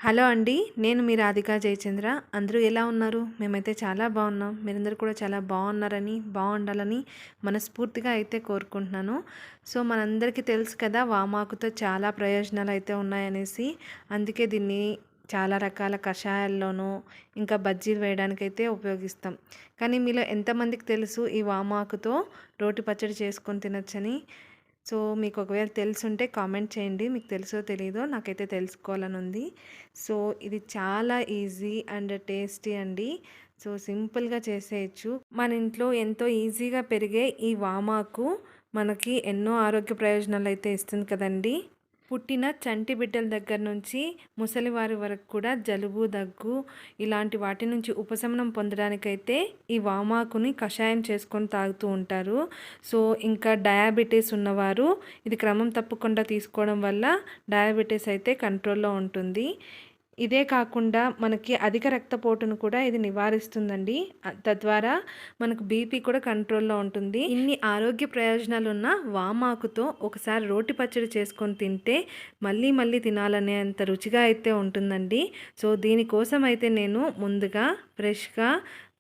Hello అండి. నేను మీ రాధికా జయచంద్ర. అందరూ ఎలా ఉన్నారు? మేమైతే చాలా బాగున్నాం. మీరందరూ కూడా చాలా బాగున్నారని, బాగుండాలని మనస్ఫూర్తిగా అయితే కోరుకుంటున్నాను. సో, మనందరికీ తెలుసు కదా, వామాకుతో చాలా ప్రయోజనాలు అయితే ఉన్నాయనేసి. అందుకే దీన్ని చాలా రకాల కషాయాల్లోనూ, ఇంకా బజ్జీలు వేయడానికైతే ఉపయోగిస్తాం. కానీ మీలో ఎంతమందికి తెలుసు ఈ వామాకుతో రోటి పచ్చడి చేసుకొని తినొచ్చని? సో, మీకు ఒకవేళ తెలుసుంటే కామెంట్ చేయండి. మీకు తెలుసో తెలీదో నాకైతే తెలుసుకోవాలని ఉంది. సో, ఇది చాలా ఈజీ అండ్ టేస్టీ అండి. సో, సింపుల్‌గా చేసేయచ్చు. మన ఇంట్లో ఎంతో ఈజీగా పెరిగే ఈ వామాకు మనకి ఎన్నో ఆరోగ్య ప్రయోజనాలైతే ఇస్తుంది కదండీ! పుట్టిన చంటి బిడ్డల దగ్గర నుంచి ముసలివారి వరకు కూడా జలుబు, దగ్గు ఇలాంటి వాటి నుంచి ఉపశమనం పొందడానికైతే ఈ వామాకుని కషాయం చేసుకొని తాగుతూ ఉంటారు. సో, ఇంకా డయాబెటీస్ ఉన్నవారు ఇది క్రమం తప్పకుండా తీసుకోవడం వల్ల డయాబెటీస్ అయితే కంట్రోల్లో ఉంటుంది. ఇదే కాకుండా మనకి అధిక రక్తపోటును కూడా ఇది నివారిస్తుందండి. తద్వారా మనకు బీపీ కూడా కంట్రోల్లో ఉంటుంది. ఇన్ని ఆరోగ్య ప్రయోజనాలు ఉన్న వామాకుతో ఒకసారి రోటి పచ్చడి చేసుకొని తింటే మళ్ళీ మళ్ళీ తినాలనేంత రుచిగా అయితే ఉంటుందండి. సో, దీనికోసం అయితే నేను ముందుగా ఫ్రెష్గా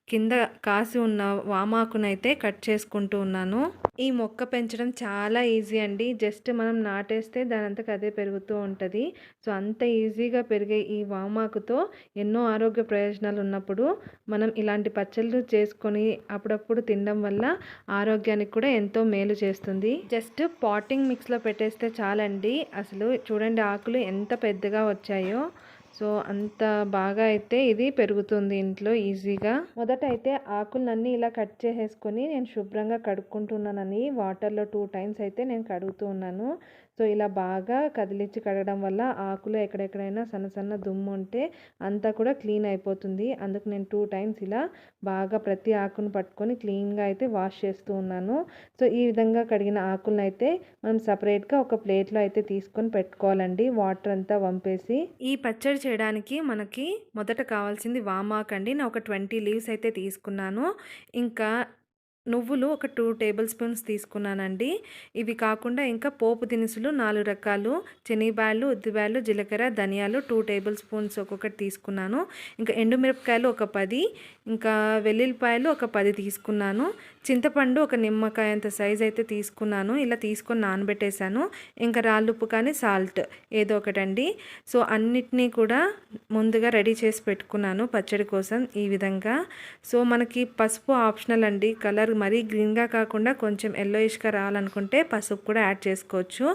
కింద కాసి ఉన్న వామాకునైతే కట్ చేసుకుంటూ ఉన్నాను. ఈ మొక్క పెంచడం చాలా ఈజీ అండి. జస్ట్ మనం నాటేస్తే దానంతకు అదే పెరుగుతూ ఉంటుంది. సో, అంత ఈజీగా పెరిగే ఈ వామాకుతో ఎన్నో ఆరోగ్య ప్రయోజనాలు ఉన్నప్పుడు మనం ఇలాంటి పచ్చళ్ళు చేసుకొని అప్పుడప్పుడు తినడం వల్ల ఆరోగ్యానికి కూడా ఎంతో మేలు చేస్తుంది. జస్ట్ పాటింగ్ మిక్స్లో పెట్టేస్తే చాలండి. అసలు చూడండి ఆకులు ఎంత పెద్దగా వచ్చాయో. సో, అంత బాగా అయితే ఇది పెరుగుతుంది ఇంట్లో ఈజీగా. మొదట అయితే ఆకులన్నీ ఇలా కట్ చేసేసుకొని నేను శుభ్రంగా కడుక్కుంటున్నానని వాటర్లో 2 టైమ్స్ అయితే నేను కడుగుతూ ఉన్నాను. సో, ఇలా బాగా కదిలించి కడగడం వల్ల ఆకులో ఎక్కడెక్కడైనా సన్న సన్న దుమ్ము ఉంటే అంతా కూడా క్లీన్ అయిపోతుంది. అందుకు నేను 2 టైమ్స్ ఇలా బాగా ప్రతి ఆకును పట్టుకొని క్లీన్గా అయితే వాష్ చేస్తూ ఉన్నాను. సో, ఈ విధంగా కడిగిన ఆకులను అయితే మనం సపరేట్గా ఒక ప్లేట్లో అయితే తీసుకొని పెట్టుకోవాలండి, వాటర్ అంతా వంపేసి. ఈ పచ్చడి చేయడానికి మనకి మొదట కావాల్సింది వామాకు అండి. నేను ఒక 20 లీవ్స్ అయితే తీసుకున్నాను. ఇంకా నువ్వులు ఒక 2 టేబుల్ స్పూన్స్ తీసుకున్నానండి. ఇవి కాకుండా ఇంకా పోపు దినుసులు 4 రకాలు, శనగబ్యాళ్ళు, ఉద్దిబ్యాళ్ళు, జీలకర్ర, ధనియాలు 2 టేబుల్ స్పూన్స్ ఒక్కొక్కటి తీసుకున్నాను. ఇంకా ఎండుమిరపకాయలు ఒక 10, ఇంకా వెల్లుల్లిపాయలు ఒక 10 తీసుకున్నాను. చింతపండు ఒక నిమ్మకాయ అంత సైజ్ అయితే తీసుకున్నాను. ఇలా తీసుకొని నానబెట్టేశాను. ఇంకా రాళ్ళుప్పు కానీ సాల్ట్ ఏదో ఒకటండి. సో, అన్నిటినీ కూడా ముందుగా రెడీ చేసి పెట్టుకున్నాను పచ్చడి కోసం ఈ విధంగా. సో, మనకి పసుపు ఆప్షనల్ అండి. కలర్ మరీ గ్రీన్గా కాకుండా కొంచెం ఎల్లోయిష్గా రావాలనుకుంటే పసుపు కూడా యాడ్ చేసుకోవచ్చు.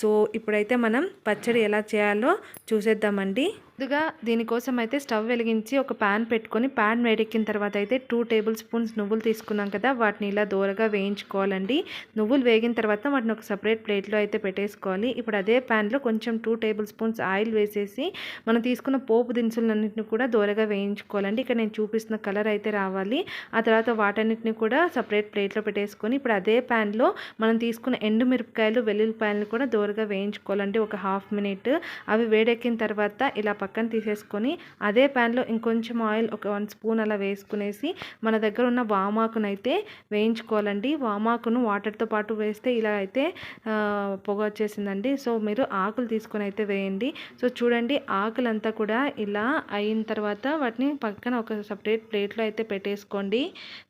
సో, ఇప్పుడైతే మనం పచ్చడి ఎలా చేయాలో చూసేద్దామండి. ముందుగా దీనికోసం అయితే స్టవ్ వెలిగించి ఒక ప్యాన్ పెట్టుకొని ప్యాన్ వేడెక్కిన తర్వాత అయితే 2 టేబుల్ స్పూన్స్ నువ్వులు తీసుకున్నాం కదా, వాటిని ఇలా దోరగా వేయించుకోవాలండి. నువ్వులు వేగిన తర్వాత వాటిని ఒక సపరేట్ ప్లేట్లో అయితే పెట్టేసుకోవాలి. ఇప్పుడు అదే ప్యాన్లో కొంచెం 2 టేబుల్ స్పూన్స్ ఆయిల్ వేసేసి మనం తీసుకున్న పోపు దినుసులన్నింటినీ కూడా దోరగా వేయించుకోవాలండి. ఇక్కడ నేను చూపిస్తున్న కలర్ అయితే రావాలి. ఆ తర్వాత వాటన్నిటిని కూడా సపరేట్ ప్లేట్లో పెట్టేసుకొని ఇప్పుడు అదే ప్యాన్లో మనం తీసుకున్న ఎండుమిరపకాయలు, వెల్లుల్లిపాయలను కూడా దోరగా వేయించుకోవాలండి ఒక హాఫ్ మినిట్. అవి వేడెక్కిన తర్వాత ఇలా పక్కన తీసేసుకొని అదే ప్యాన్లో ఇంకొంచెం ఆయిల్ ఒక 1 స్పూన్ అలా వేసుకునేసి మన దగ్గర ఉన్న వామాకునైతే వేయించుకోవాలండి. వామాకును వాటర్తో పాటు వేస్తే ఇలా అయితే పొగ వచ్చేసిందండి. సో, మీరు ఆకులు తీసుకొని అయితే వేయండి. సో, చూడండి ఆకులంతా కూడా ఇలా అయిన తర్వాత వాటిని పక్కన ఒక సపరేట్ ప్లేట్లో అయితే పెట్టేసుకోండి.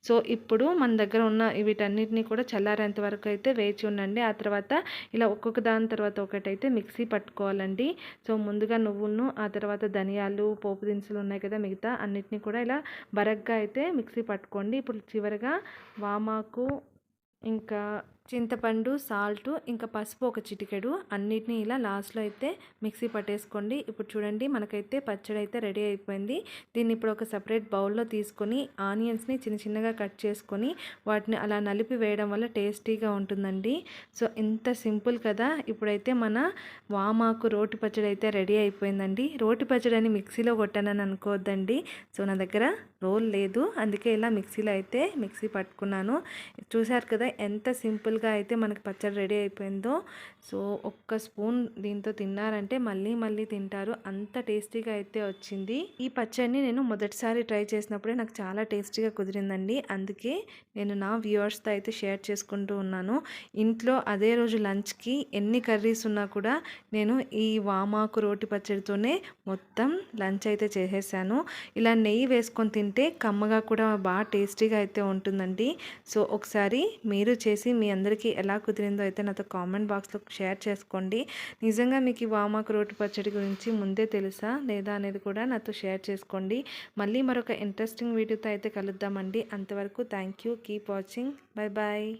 సో, ఇప్పుడు మన దగ్గర ఉన్న వీటన్నిటిని కూడా చల్లారేంత వరకు అయితే వేచి ఉండండి. ఆ తర్వాత ఇలా ఒక్కొక్క దాని తర్వాత ఒకటైతే మిక్సీ పట్టుకోవాలండి. సో, ముందుగా నువ్వులను, ఆ తర్వాత ధనియాలు, పోపు దినుసులు ఉన్నాయి కదా, మిగతా అన్నిటినీ కూడా ఇలా బరగ్గా అయితే మిక్సీ పట్టుకోండి. ఇప్పుడు చివరిగా వామాకు, ఇంకా చింతపండు, సాల్టు, ఇంకా పసుపు ఒక చిటికెడు అన్నిటినీ ఇలా లాస్ట్లో అయితే మిక్సీ పట్టేసుకోండి. ఇప్పుడు చూడండి మనకైతే పచ్చడి అయితే రెడీ అయిపోయింది. దీన్ని ఇప్పుడు ఒక సపరేట్ బౌల్లో తీసుకొని ఆనియన్స్ని చిన్న చిన్నగా కట్ చేసుకొని వాటిని అలా నలిపి వేయడం వల్ల టేస్టీగా ఉంటుందండి. సో, ఇంత సింపుల్ కదా. ఇప్పుడైతే మన వామాకు రోటి పచ్చడి అయితే రెడీ అయిపోయిందండి. రోటి పచ్చడి అని మిక్సీలో కొట్టానని అనుకోవద్దండి. సో, నా దగ్గర రోల్ లేదు, అందుకే ఇలా మిక్సీ పట్టుకున్నాను. చూశారు కదా ఎంత సింపుల్గా సింపుల్గా అయితే మనకి పచ్చడి రెడీ అయిపోయిందో. సో ఒక్క స్పూన్ దీంతో తిన్నారంటే మళ్ళీ మళ్ళీ తింటారు, అంత టేస్టీగా అయితే వచ్చింది. ఈ పచ్చడిని నేను మొదటిసారి ట్రై చేసినప్పుడే నాకు చాలా టేస్టీగా కుదిరిందండి. అందుకే నేను నా వ్యూవర్స్తో అయితే షేర్ చేసుకుంటూ ఉన్నాను. ఇంట్లో అదే రోజు లంచ్కి ఎన్ని కర్రీస్ ఉన్నా కూడా నేను ఈ వామాకు రోటి పచ్చడితోనే మొత్తం లంచ్ అయితే చేసేసాను. ఇలా నెయ్యి వేసుకొని తింటే కమ్మగా కూడా బాగా టేస్టీగా అయితే ఉంటుందండి. సో ఒకసారి మీరు చేసి మీ అందరికీ ఎలా కుదిరిందో అయితే నాతో కామెంట్ బాక్స్లో షేర్ చేసుకోండి. నిజంగా మీకు ఈ వామాకు రోటి పచ్చడి గురించి ముందే తెలుసా లేదా అనేది కూడా నాతో షేర్ చేసుకోండి. మళ్ళీ మరొక ఇంట్రెస్టింగ్ వీడియోతో అయితే కలుద్దామండి. అంతవరకు thank you, keep watching, bye bye.